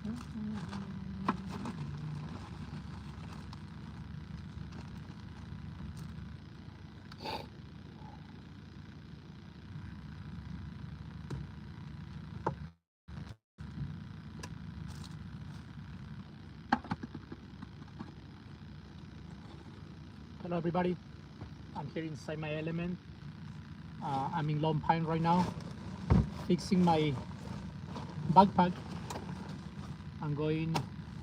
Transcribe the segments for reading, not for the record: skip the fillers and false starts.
Hello everybody, I'm here inside my element. I'm in Lone Pine right now, fixing my backpack. I'm going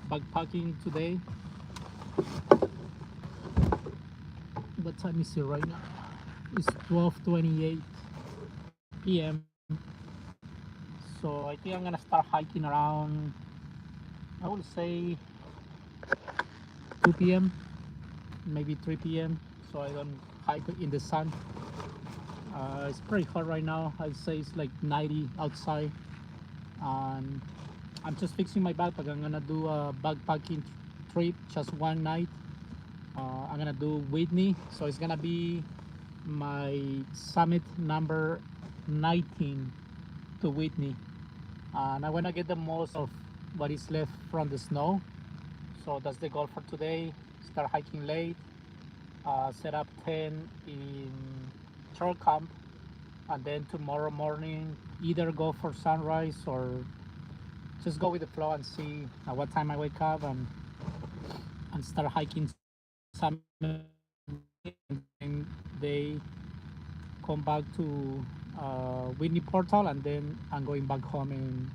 backpacking today. What time is it right now? It's 12:28 p.m. So I think I'm gonna start hiking around, I would say 2 p.m. maybe 3 p.m. so I don't hike in the sun. It's pretty hot right now. I'd say it's like 90 outside, and I'm just fixing my backpack. I'm gonna do a backpacking trip, just one night. I'm gonna do Whitney, so it's gonna be my summit number 19 to Whitney, and I wanna get the most of what is left from the snow. So that's the goal for today. Start hiking late, set up tent in trail camp, and then tomorrow morning either go for sunrise or just go with the flow and see at what time I wake up and start hiking some, and they come back to Whitney Portal, and then I'm going back home in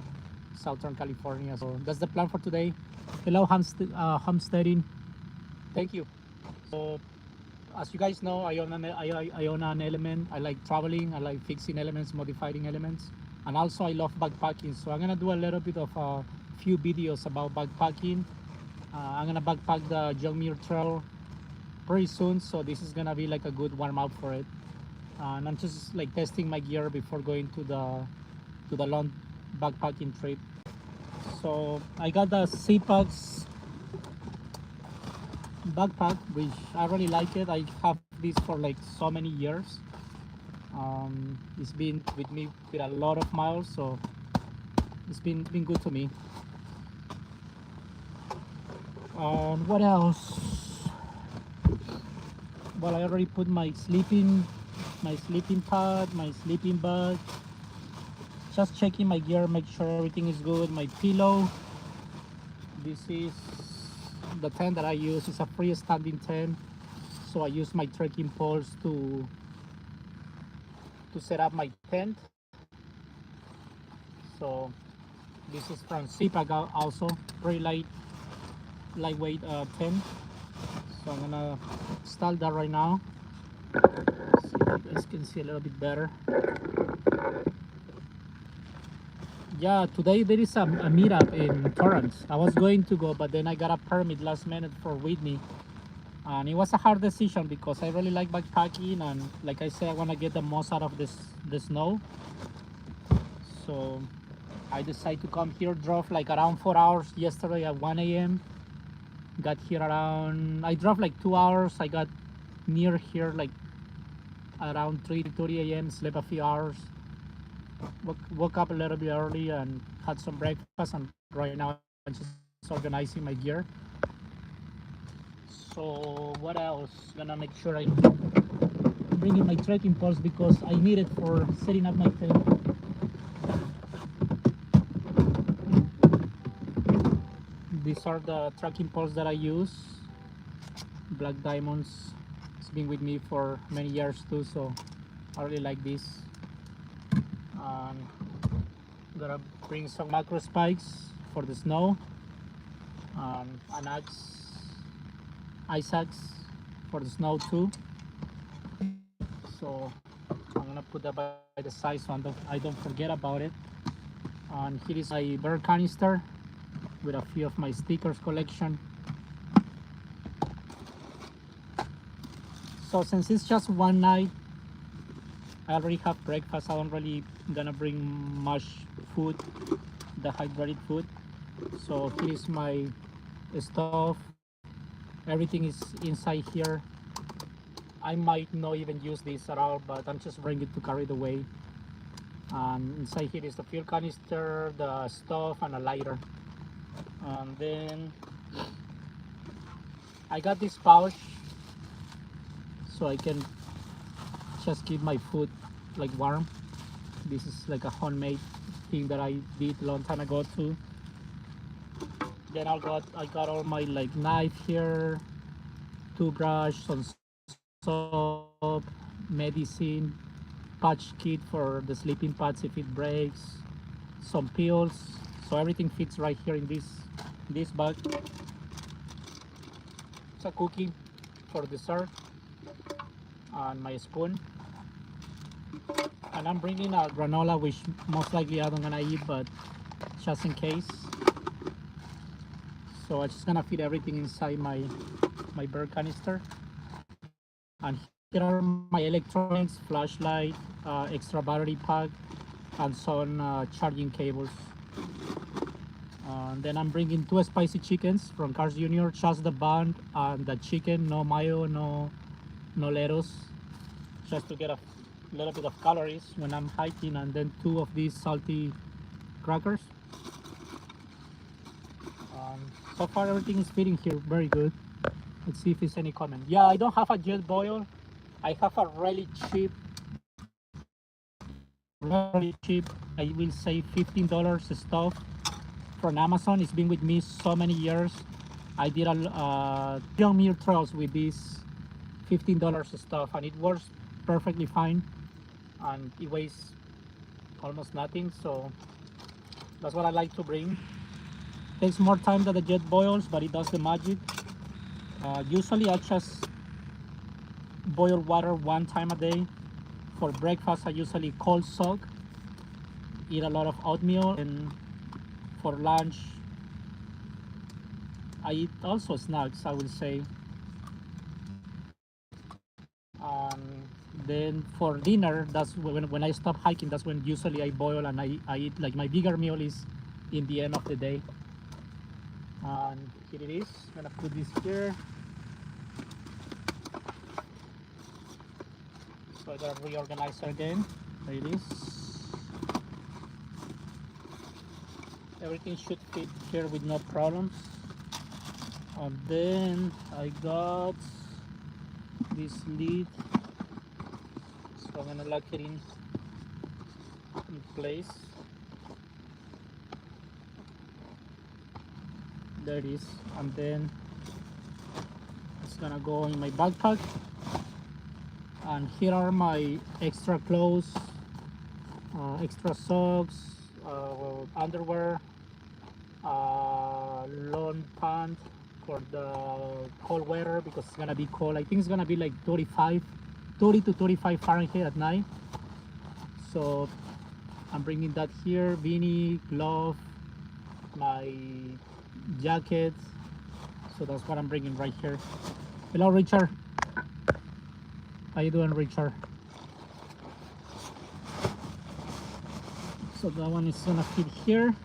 Southern California. So that's the plan for today. Hello, homesteading. Thank you. So as you guys know, I own an element. I like traveling. I like fixing elements, modifying elements, and also I love backpacking. So I'm gonna do a little bit of a few videos about backpacking. I'm gonna backpack the Young Muir Trail pretty soon, so this is gonna be like a good warm up for it. And I'm just like testing my gear before going to the long backpacking trip. So I got the Zipax backpack, which I really like it. I have this for like so many years. It's been with me with a lot of miles, so it's been good to me. What else? Well, I already put my sleeping pad, my sleeping bag. Just checking my gear, make sure everything is good. My pillow. This is the tent that I use. It's a freestanding tent, so I use my trekking poles to set up my tent. So this is from Zipac also, very lightweight tent. So I'm gonna install that right now. See if you guys can see a little bit better. Yeah, today there is a meetup in Torrance. I was going to go, but then I got a permit last minute for Whitney, and it was a hard decision because I really like backpacking, and like I said, I want to get the most out of the snow. So I decided to come here. Drove like around 4 hours yesterday at 1 a.m. Got here around, I drove like 2 hours. I got near here like around 3:30 a.m. Slept a few hours. Woke up a little bit early and had some breakfast, and right now I'm just organizing my gear. So what else? Gonna make sure I bring in my trekking poles because I need it for setting up my tent. These are the trekking poles that I use. Black Diamonds. It's been with me for many years too, so I really like this. Gonna bring some macro spikes for the snow, an ice axe for the snow too. So I'm gonna put that by the side so I don't forget about it. And here is my bear canister with a few of my stickers collection. So since it's just one night, I already have breakfast. I don't really gonna bring much food, dehydrated food. So here is my stove. Everything is inside here. I might not even use this at all, but I'm just bringing it to carry the weight. Inside here is the fuel canister, the stove, and a lighter. And then I got this pouch so I can just keep my food like warm. This is like a homemade thing that I did a long time ago too. Then I got all my like knife here, toothbrush, some soap, medicine, patch kit for the sleeping pads if it breaks, some pills. So everything fits right here in this bag. It's a cookie for dessert and my spoon. And I'm bringing a granola, which most likely I'm gonna eat, but just in case. So I'm just gonna fit everything inside my beer canister. And here are my electronics, flashlight, extra battery pack, and some charging cables. And then I'm bringing 2 spicy chickens from Carl's Jr. Just the bun and the chicken, no mayo, no lettuce, just to get a little bit of calories when I'm hiking. And then 2 of these salty crackers. So far everything is fitting here very good. Let's see if there's any comment. Yeah, I don't have a Jetboil. I have a really cheap, I will say $15 stuff from Amazon. It's been with me so many years. I did a Young Muir Trails with this $15 stuff, and it works perfectly fine, and it weighs almost nothing. So that's what I like to bring. Takes more time than the Jetboils, but it does the magic. Usually I just boil water 1 time a day. For breakfast I usually cold soak, eat a lot of oatmeal, and for lunch I eat also snacks, I will say. Then for dinner, that's when I stop hiking, that's when usually I boil, and I eat like my bigger meal is in the end of the day. And here it is. I'm gonna put this here. So I gotta reorganize it again. There it is. Everything should fit here with no problems. And then I got this lid, so I'm gonna lock it in place. There it is. And then it's gonna go in my backpack. And here are my extra clothes, extra socks, underwear, long pant for the cold weather, because it's gonna be cold. I think it's gonna be like 30 to 35 Fahrenheit at night. So I'm bringing that here. Beanie, glove, my jacket. So that's what I'm bringing right here. Hello, Richard. How you doing, Richard? So that one is gonna fit here.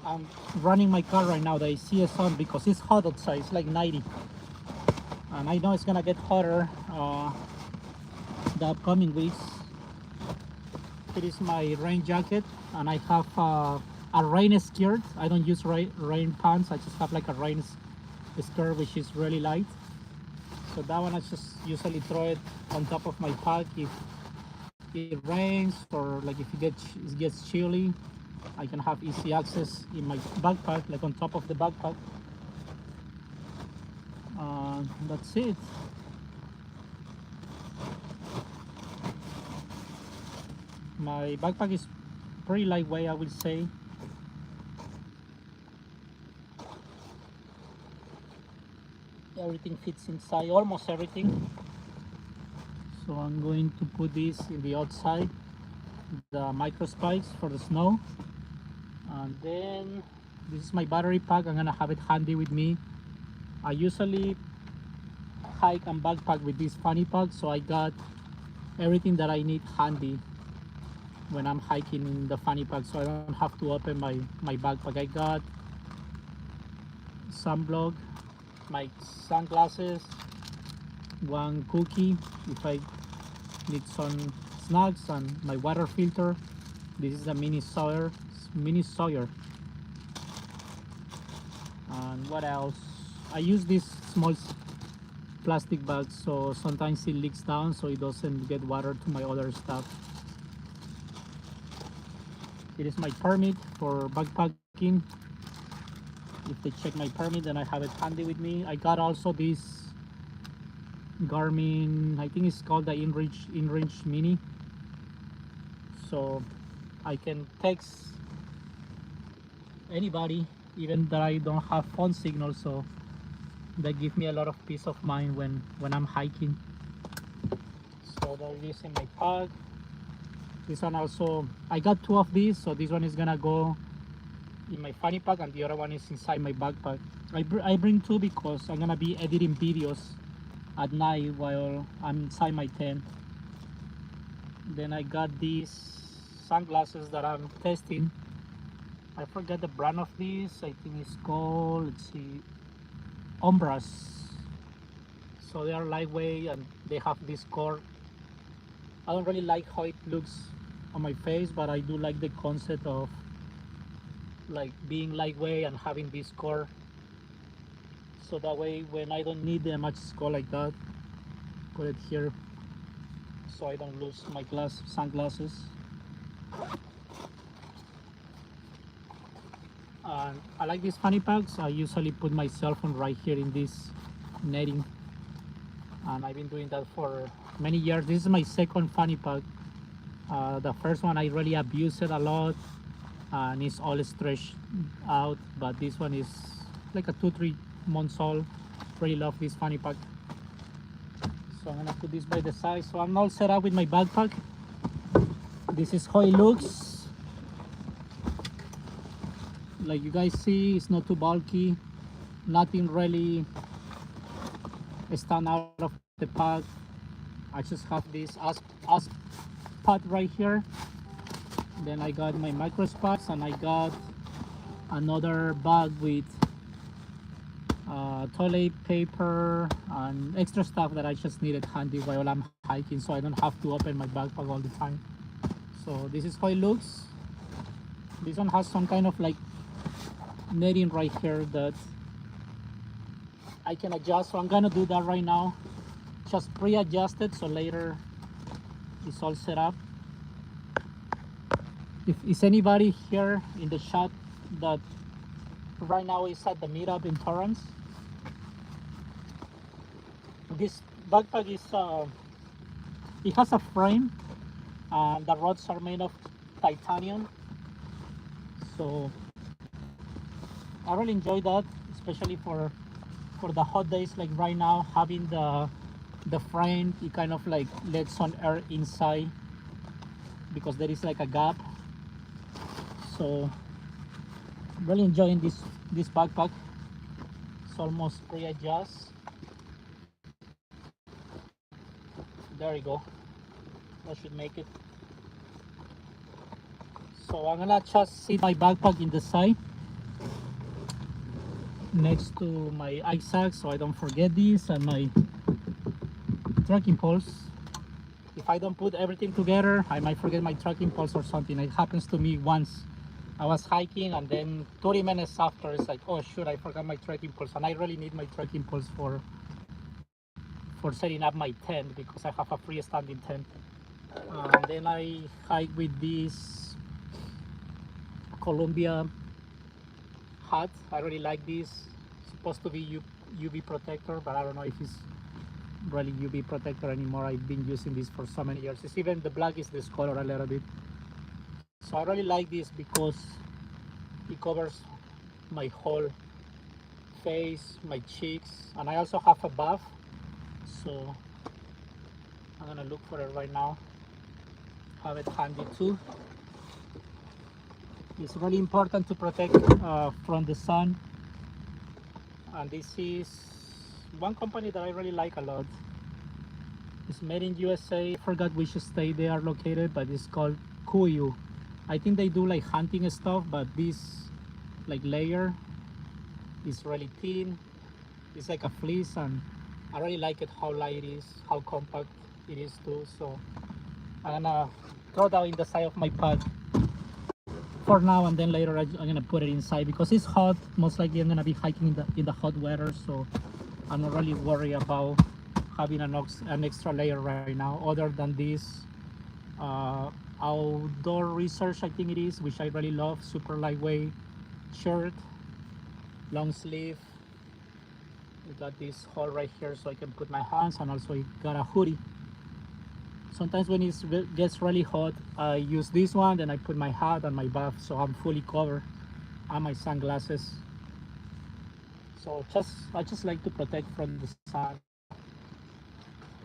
I'm running my car right now, the AC is on because it's hot outside. It's like 90, and I know it's gonna get hotter the upcoming weeks. It is my rain jacket, and I have a rain skirt. I don't use rain pants. I just have like a rain skirt, which is really light. So that one I just usually throw it on top of my pack if it rains, or like if it gets chilly. I can have easy access in my backpack, like on top of the backpack. That's it. My backpack is pretty lightweight, I will say. Everything fits inside, almost everything. So I'm going to put this in the outside, the micro spikes for the snow. And then this is my battery pack. I'm gonna have it handy with me. I usually hike and backpack with this fanny pack, so I got everything that I need handy when I'm hiking in the fanny pack, so I don't have to open my backpack. I got sunblock, my sunglasses, one cookie if I need some snacks and my water filter. This is a mini Sawyer. And what else? I use this small plastic bag so sometimes it leaks down so it doesn't get water to my other stuff. It is my permit for backpacking. If they check my permit, then I have it handy with me. I got also this Garmin, I think it's called the InReach Mini, so I can text anybody even that I don't have phone signal, so that gives me a lot of peace of mind when I'm hiking. So that is in my pack. This one also, I got 2 of these, so this one is gonna go in my fanny pack and the other one is inside my backpack. I bring 2 because I'm gonna be editing videos at night while I'm inside my tent. Then I got these sunglasses that I'm testing. I forget the brand of these. I think it's called, let's see, Ombras. So they are lightweight and they have this core. I don't really like how it looks on my face, but I do like the concept of like being lightweight and having this core, so that way when I don't need much score like that, put it here so I don't lose my sunglasses. And I like these fanny packs. I usually put my cell phone right here in this netting, and I've been doing that for many years. This is my second fanny pack. The first one I really abused it a lot and it's all stretched out, but this one is like a 2-3 months old. Really love this fanny pack. So I'm gonna put this by the side. So I'm all set up with my backpack. This is how it looks. Like you guys see, it's not too bulky, nothing really stand out of the pack. I just have this asp pad right here. Then I got my micro spots and I got another bag with toilet paper and extra stuff that I just needed handy while I'm hiking, so I don't have to open my backpack all the time. So this is how it looks. This one has some kind of like netting right here that I can adjust, so I'm gonna do that right now. Just pre-adjust it so later it's all set up. If is anybody here in the shot that right now is at the meetup in Torrance, this backpack is it has a frame and the rods are made of titanium, so I really enjoy that, especially for the hot days like right now. Having the frame, it kind of like lets some air inside because there is like a gap. So really enjoying this backpack. It's almost pre-adjust. There you go. That should make it. So I'm gonna just sit my backpack in the side next to my ice axe so I don't forget this, and my trekking poles. If I don't put everything together, I might forget my trekking poles or something. It happens to me once. I was hiking and then 30 minutes after it's like, oh shoot, I forgot my trekking poles, and I really need my trekking poles for setting up my tent because I have a freestanding tent. And then I hike with this Columbia hat. I really like this. It's supposed to be UV protector, but I don't know if it's really UV protector anymore. I've been using this for so many years. It's even the black is discolored a little bit. So I really like this because it covers my whole face, my cheeks, and I also have a buff. So I'm gonna look for it right now. Have it handy too. It's really important to protect from the sun. And this is one company that I really like a lot. It's made in USA. I forgot which state they are located, but it's called Kuiu. I think they do like hunting stuff, but this like layer is really thin. It's like a fleece, and I really like it how light it is, how compact it is too. So I'm gonna throw that in the side of my pack for now, and then later I'm gonna put it inside because it's hot. Most likely I'm gonna be hiking in the hot weather, so I'm not really worried about having an extra layer right now, other than this uh, outdoor research, I think it is, which I really love. Super lightweight shirt, long sleeve. We got this hole right here so I can put my hands, and also it got a hoodie. Sometimes when it gets really hot, I use this one, then I put my hat and my buff so I'm fully covered, and my sunglasses. So I just like to protect from the sun.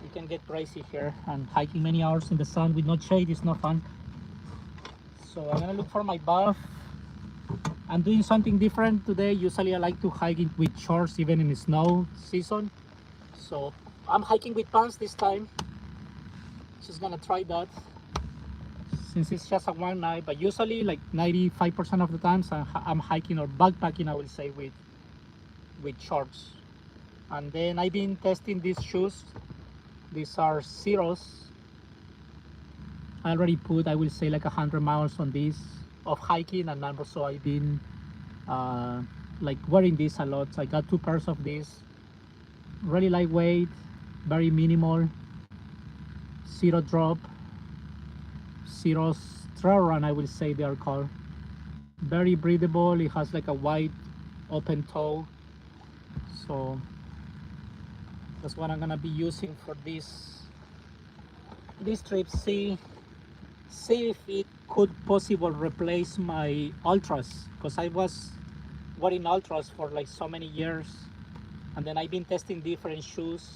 You can get crazy here, and hiking many hours in the sun with no shade is no fun. So I'm gonna look for my buff. I'm doing something different today. Usually I like to hike with shorts even in the snow season. So I'm hiking with pants this time. Just gonna try that since it's just a one night, but usually like 95% of the times I'm hiking or backpacking, I will say, with shorts. And then I've been testing these shoes. These are Zeros. I already put, I will say, like 100 miles on these of hiking, and also I've been like wearing these a lot. So I got two pairs of these, really lightweight, very minimal, zero drop, zero trail run, I will say they are called. Very breathable. It has like a wide open toe, so that's what I'm gonna be using for this trip. See if it could possibly replace my ultras, because I was wearing ultras for like so many years, and then I've been testing different shoes,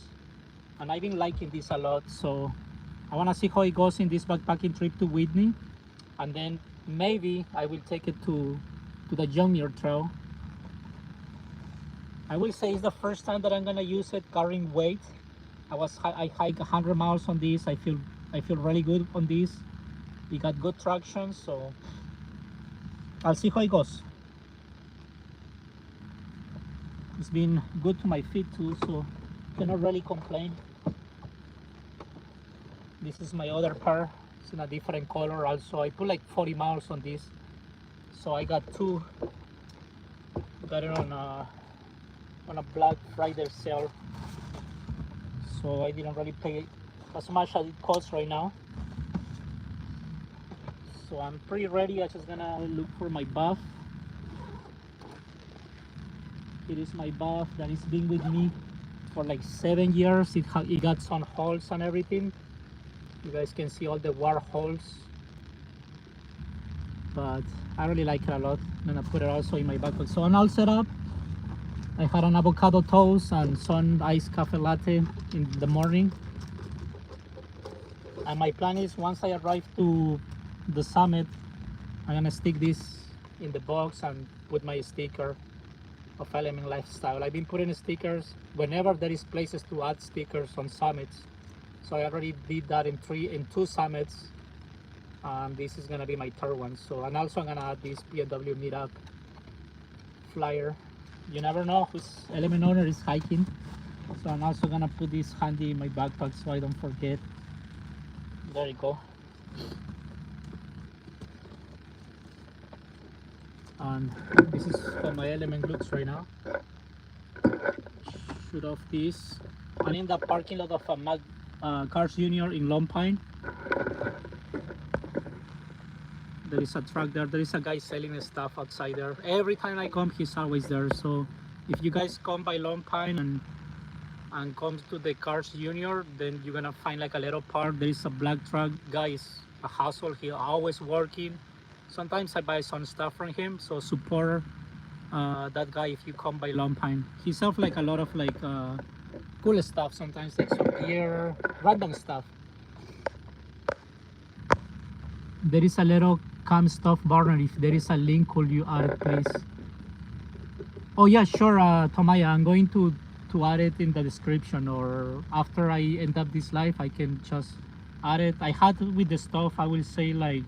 and I've been liking this a lot. So I want to see how it goes in this backpacking trip to Whitney, and then maybe I will take it to the Junior Trail. I will say it's the first time that I'm gonna use it carrying weight. I hike 100 miles on this. I feel really good on this. It got good traction, so I'll see how it goes. It's been good to my feet too, so cannot really complain. This is my other pair. It's in a different color also. I put like 40 miles on this, so I got two. Got it on a Black Friday sale, so I didn't really pay as much as it costs right now. So I'm pretty ready. I'm just gonna look for my buff. It is my buff that has been with me for like 7 years. It got some holes and everything. You guys can see all the war holes, but I really like it a lot. I'm gonna put it also in my backpack. So I'm all set up. I had an avocado toast and some iced cafe latte in the morning. And my plan is, once I arrive to the summit, I'm gonna stick this in the box and put my sticker of Element Lifestyle. I've been putting stickers whenever there is places to add stickers on summits. So I already did that in two summits, and this is gonna be my third one. So, and also I'm gonna add this PNW meetup flyer. You never know whose Element owner is hiking, so I'm also gonna put this handy in my backpack so I don't forget. There you go. And this is how my Element looks right now. Shoot off this. I'm in the parking lot of a Cars Junior in Lone Pine. There is a truck there. There is a guy selling stuff outside there. Every time I come, he's always there. So if you guys come by Lone Pine and come to the Cars Junior, then you're gonna find like a little park. There is a black truck. Guy is a hustle. He always working. Sometimes I buy some stuff from him. So support that guy if you come by Lone Pine. He sells like a lot of like cool stuff. Sometimes like some gear, random stuff. There is a little cam stuff burner. If there is a link, could you add it, please? Oh yeah, sure, Tomaya. I'm going to add it in the description, or after I end up this live, I can just add it. I had with the stuff, I will say like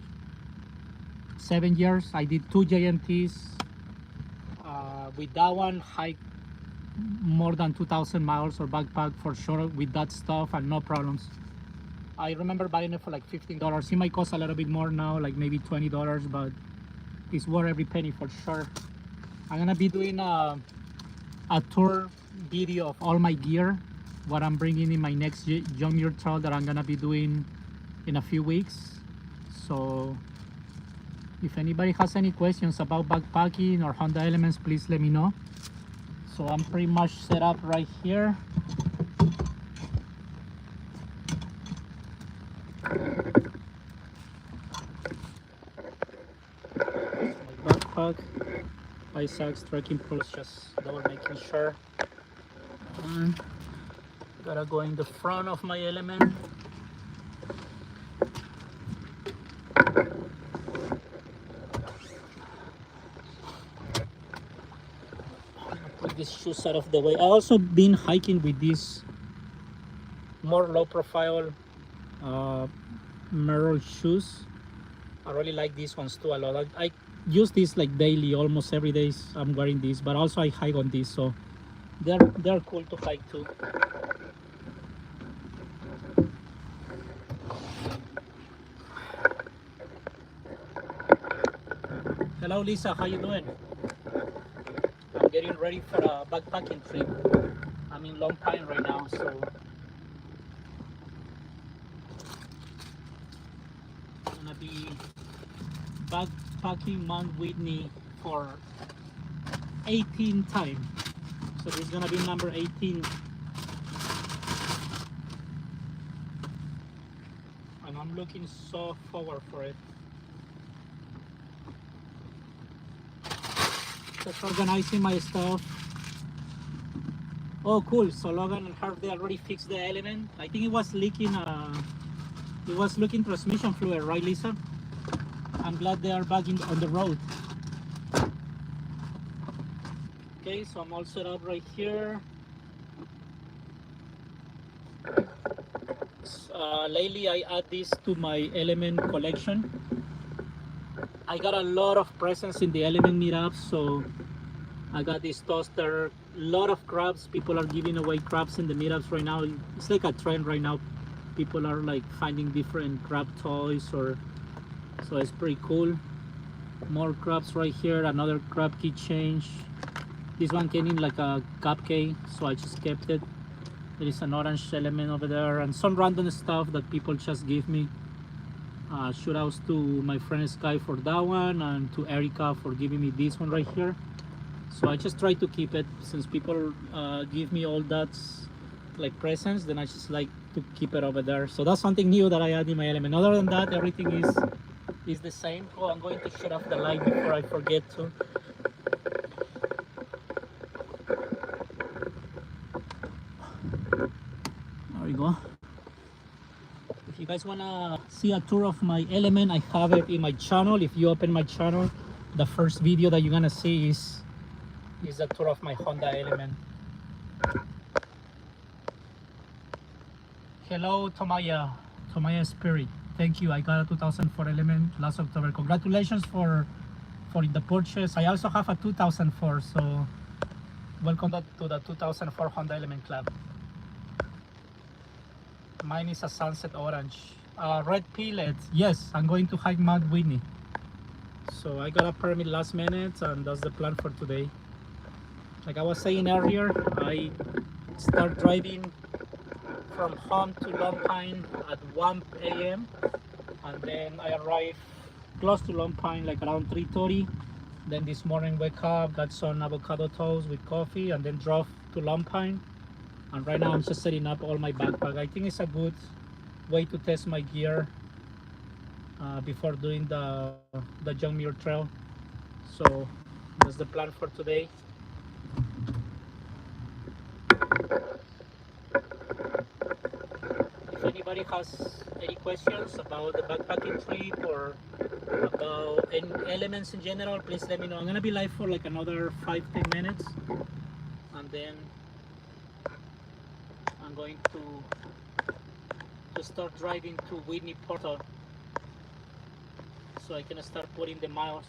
7 years. I did 2 JMTs. With that one, hike more than 2,000 miles or backpack for sure with that stuff and no problems. I remember buying it for like $15. It might cost a little bit more now, like maybe $20, but it's worth every penny for sure. I'm gonna be doing a tour video of all my gear, what I'm bringing in my next John Muir Trail that I'm gonna be doing in a few weeks. So if anybody has any questions about backpacking or Honda Elements, please let me know. So I'm pretty much set up right here. My backpack, Isaac's trekking poles, just double making sure. And gotta go in the front of my Element. Put these shoes out of the way. I also been hiking with these more low profile Merrell shoes. I really like these ones too a lot. I use these like daily, almost every day I'm wearing these, but also I hike on these, so they're cool to hike too. Hello Lisa, how you doing? I'm getting ready for a backpacking trip. I'm in Long Pine right now, so I'm gonna be backpacking Mount Whitney for 18 time. So this is gonna be number 18. And I'm looking so forward for it. Just organizing my stuff. Oh cool, so Logan and Harv, they already fixed the Element. I think it was leaking transmission fluid, right Lisa? I'm glad they are back on the road. Okay, so I'm all set up right here. Lately I add this to my Element collection. I got a lot of presents in the Element meetups, so I got this toaster, a lot of crabs. People are giving away crabs in the meetups right now. It's like a trend right now. People are like finding different crab toys, so it's pretty cool. More crabs right here, another crab keychain. This one came in like a cupcake, so I just kept it. There is an orange Element over there and some random stuff that people just give me. Shout outs to my friend Sky for that one, and to Erica for giving me this one right here. So I just try to keep it, since people give me all that like presents, then I just like to keep it over there. So that's something new that I add in my Element. Other than that, everything is the same. Oh, I'm going to shut off the light before I forget to. There we go. If you guys wanna see a tour of my Element, I have it in my channel. If you open my channel, the first video that you're gonna see is a tour of my Honda Element. Hello Tomaya Spirit. Thank you. I got a 2004 Element last October. Congratulations for the purchase. I also have a 2004, so welcome to the 2004 Honda Element Club. Mine is a sunset orange. Red Pillet. Yes, I'm going to hike Mount Whitney. So I got a permit last minute, and that's the plan for today. Like I was saying earlier, I start driving from home to Long Pine at 1 a.m. and then I arrive close to Long Pine like around 3:30. Then this morning wake up, got some avocado toast with coffee, and then drove to Long Pine. And right now I'm just setting up all my backpack. I think it's a good way to test my gear before doing the John Muir Trail. So that's the plan for today. If anybody has any questions about the backpacking trip or about any Elements in general, please let me know. I'm gonna be live for like another 5-10 minutes, and then I'm going to start driving to Whitney Portal so I can start putting the miles.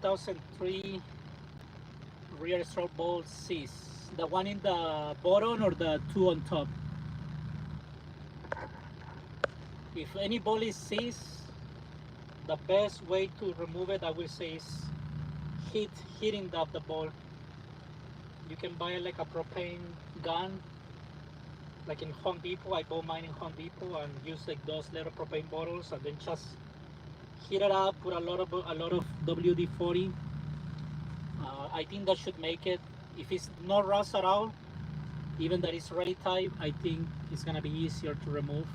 2003 rear stroke ball Cs. The one in the bottom or the two on top? If any ball is Cs, the best way to remove it, I will say, is hitting the ball. You can buy like a propane gun, like in Home Depot. I bought mine in Home Depot and use like those little propane bottles, and then just heat it up. Put a lot of WD-40. I think that should make it. If it's not rust at all, even that it's really tight, I think it's gonna be easier to remove.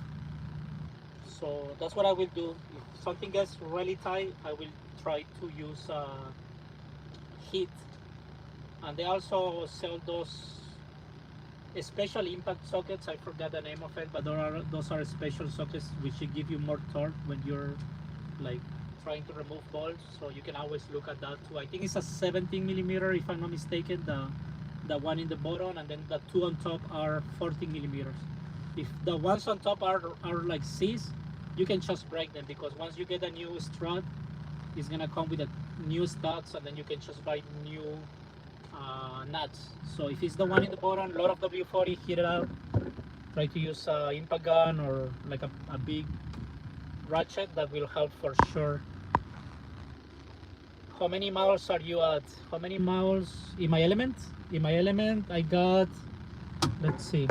So that's what I will do. If something gets really tight, I will try to use heat. And they also sell those special impact sockets. I forgot the name of it, but those are special sockets which should give you more torque when you're like trying to remove balls. So you can always look at that too. I think it's a 17 millimeter, if I'm not mistaken, the one in the bottom, and then the two on top are 14 millimeters. If the ones on top are like Cs, you can just break them, because once you get a new strut, it's gonna come with a new studs, and then you can just buy new nuts. So if it's the one in the bottom, a lot of W40, heat it up. Try to use impact gun or like a big ratchet. That will help for sure. How many miles are you at? How many miles in my element? In my element, I got, let's see,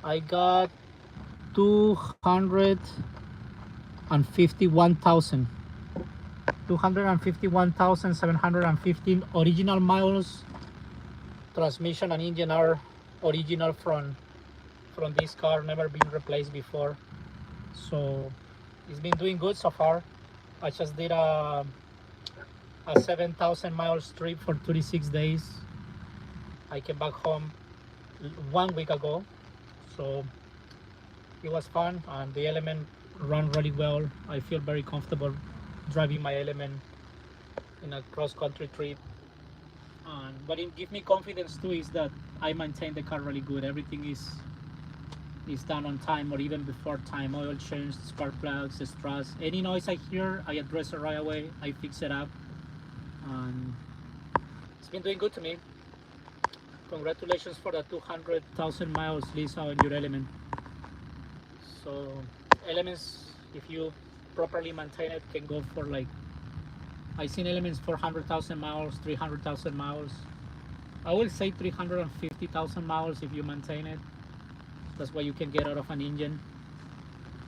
I got 251,000. 251,715 original miles. Transmission and engine are original from this car, never been replaced before. So it's been doing good so far. I just did a 7,000 miles trip for 36 days. I came back home 1 week ago, so it was fun, and the element ran really well. I feel very comfortable driving my element in a cross-country trip. And what it gives me confidence too is that I maintain the car really good. Everything is done on time or even before time. Oil change, spark plugs, struts. Any noise I hear, I address it right away. I fix it up, and it's been doing good to me. Congratulations for the 200,000 miles, Lisa, on your element. So elements, if you properly maintain it, can go for like, I've seen elements 400,000 miles, 300,000 miles. I will say 350,000 miles if you maintain it. That's what you can get out of an engine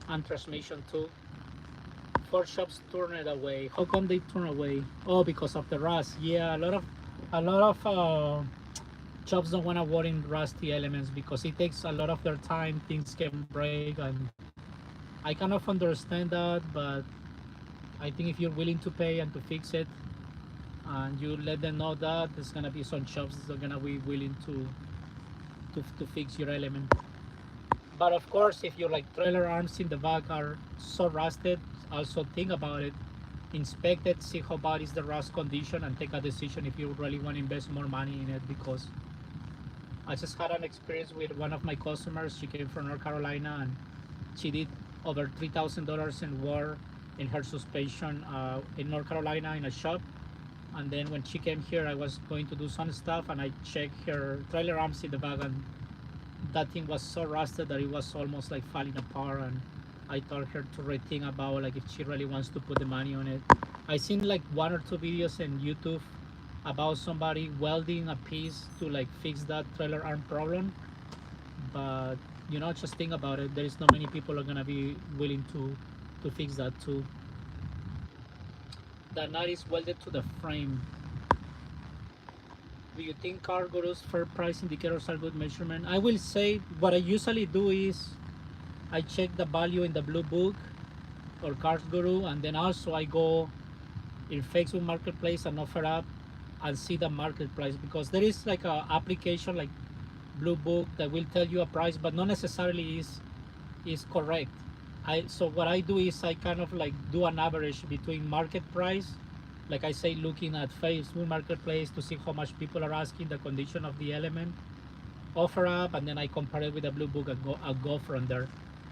and transmission too. Ford shops turn it away. How come they turn away? Oh, because of the rust. Yeah, a lot of shops don't want to work in rusty elements because it takes a lot of their time. Things can break, and I kind of understand that, but I think if you're willing to pay and to fix it, and you let them know that, there's gonna be some shops that are gonna be willing to fix your element. But of course, if your like trailer arms in the back are so rusted, also think about it, inspect it, see how bad is the rust condition, and take a decision if you really want to invest more money in it. Because I just had an experience with one of my customers. She came from North Carolina, and she did over $3,000 in work in her suspension in North Carolina in a shop. And then when she came here, I was going to do some stuff, and I checked her trailer arms in the back, and that thing was so rusted that it was almost like falling apart. And I told her to rethink about like if she really wants to put the money on it. I seen like 1 or 2 videos in YouTube about somebody welding a piece to like fix that trailer arm problem, but you know, just think about it, there is not many people are gonna be willing to fix that too. The nut is welded to the frame. Do you think CarGurus fair price indicators are good measurement? I will say what I usually do is I check the value in the Blue Book or CarGuru, and then also I go in Facebook Marketplace and OfferUp and see the market price, because there is like a application like Blue Book that will tell you a price, but not necessarily is correct. So what I do is I kind of like do an average between market price, like I say, looking at Facebook Marketplace to see how much people are asking, the condition of the element, OfferUp, and then I compare it with the Blue Book and go from there.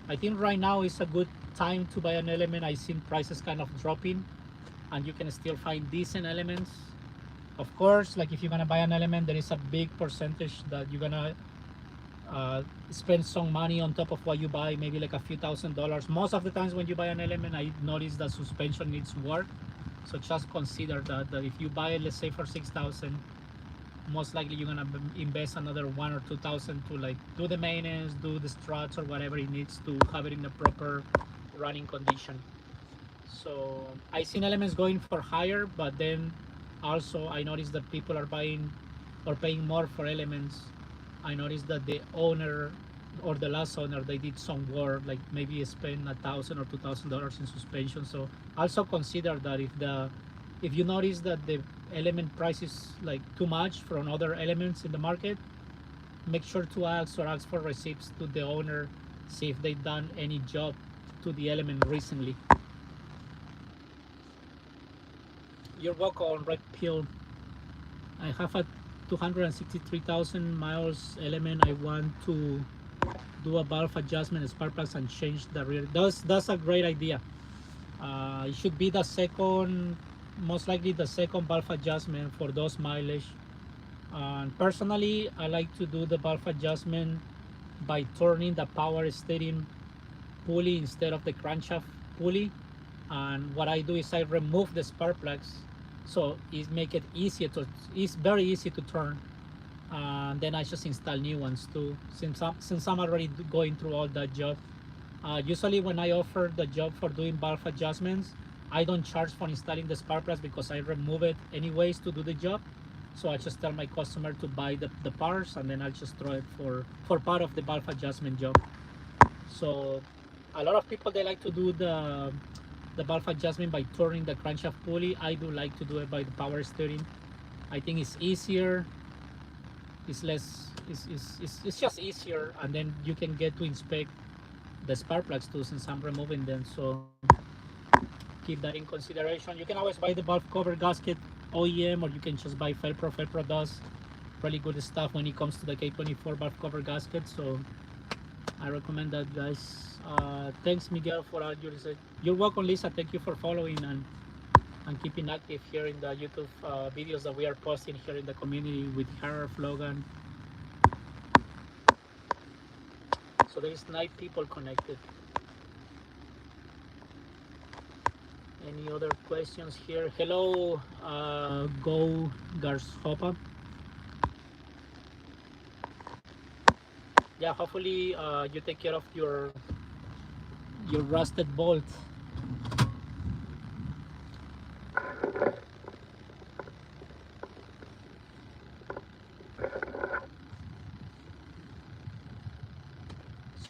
I think right now is a good time to buy an element. I've seen prices kind of dropping, and you can still find decent elements. Of course, like if you're gonna buy an element, there is a big percentage that you're gonna spend some money on top of what you buy, maybe like a few $1,000s. Most of the times when you buy an element, I notice that suspension needs work. So just consider that if you buy it, let's say for 6,000, most likely you're gonna invest another 1 or 2,000 to like do the maintenance, do the struts or whatever it needs to have it in a proper running condition. So I seen elements going for higher, but then also I noticed that people are buying or paying more for elements. I noticed that the owner or the last owner, they did some work, like maybe spend $1,000 or $2,000 in suspension. So also consider that if you notice that the element price is like too much from other elements in the market, make sure to ask for receipts to the owner, see if they've done any job to the element recently. You're welcome, Red Pill. I have a 263,000 miles element. I want to do a valve adjustment, spark plugs, and change the rear. That's a great idea. It should be the second, most likely the second valve adjustment for those mileage. And personally, I like to do the valve adjustment by turning the power steering pulley instead of the crankshaft pulley. And what I do is I remove the spark plugs, so it make it easier to. It's very easy to turn. And then I just install new ones too, since I'm already going through all that job. Usually when I offer the job for doing valve adjustments, I don't charge for installing the spark plugs because I remove it anyways to do the job. So I just tell my customer to buy the parts, and then I'll just throw it for part of the valve adjustment job. So a lot of people, they like to do the valve adjustment by turning the crankshaft pulley. I do like to do it by the power steering. I think it's easier, it's less, it's just easier, and then you can get to inspect the spark plugs too, since I'm removing them. So keep that in consideration. You can always buy the valve cover gasket OEM, or you can just buy Felpro. Felpro does really good stuff when it comes to the K24 valve cover gasket, so I recommend that, guys. Thanks, Miguel, for all your research. You're welcome, Lisa. Thank you for following and keeping active here in the YouTube videos that we are posting here in the community with Harold Logan. So there is 9 people connected. Any other questions here? Hello, Go Garshopa. Yeah, hopefully you take care of your rusted bolt.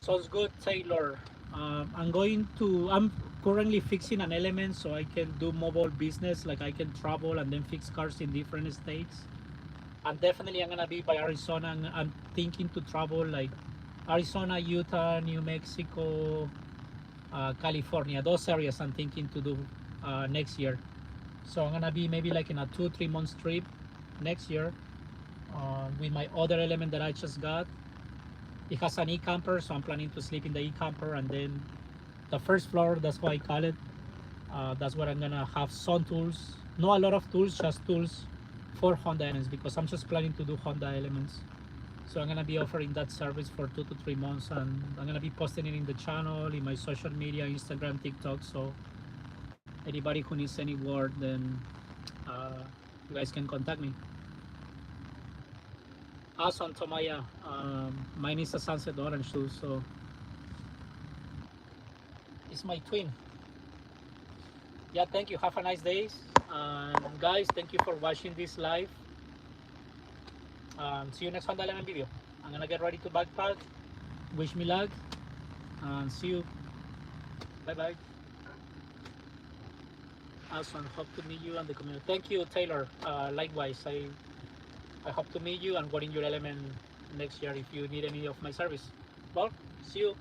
Sounds good, Taylor. I'm currently fixing an element so I can do mobile business, like I can travel and then fix cars in different states. And definitely I'm gonna be by Arizona, and I'm thinking to travel like Arizona, Utah, New Mexico, California. Those areas I'm thinking to do next year. So I'm gonna be maybe like in a 2-3 months trip next year with my other element that I just got. It has an e-camper, so I'm planning to sleep in the e-camper, and then the first floor, that's what I call it. That's where I'm gonna have some tools, not a lot of tools, just tools for Honda elements, because I'm just planning to do Honda elements. So I'm gonna be offering that service for 2 to 3 months, and I'm gonna be posting it in the channel, in my social media, Instagram, TikTok. So anybody who needs any word, then you guys can contact me. Awesome, Tomaya. Mine is a sunset orange too, so it's my twin. Yeah, thank you. Have a nice day. Guys, thank you for watching this live. See you next Honda Element video. I'm gonna get ready to backpack. Wish me luck, and see you. Bye bye. Awesome. Hope to meet you and the community. Thank you, Taylor. Likewise, I hope to meet you and go in your element next year if you need any of my service. Well, see you.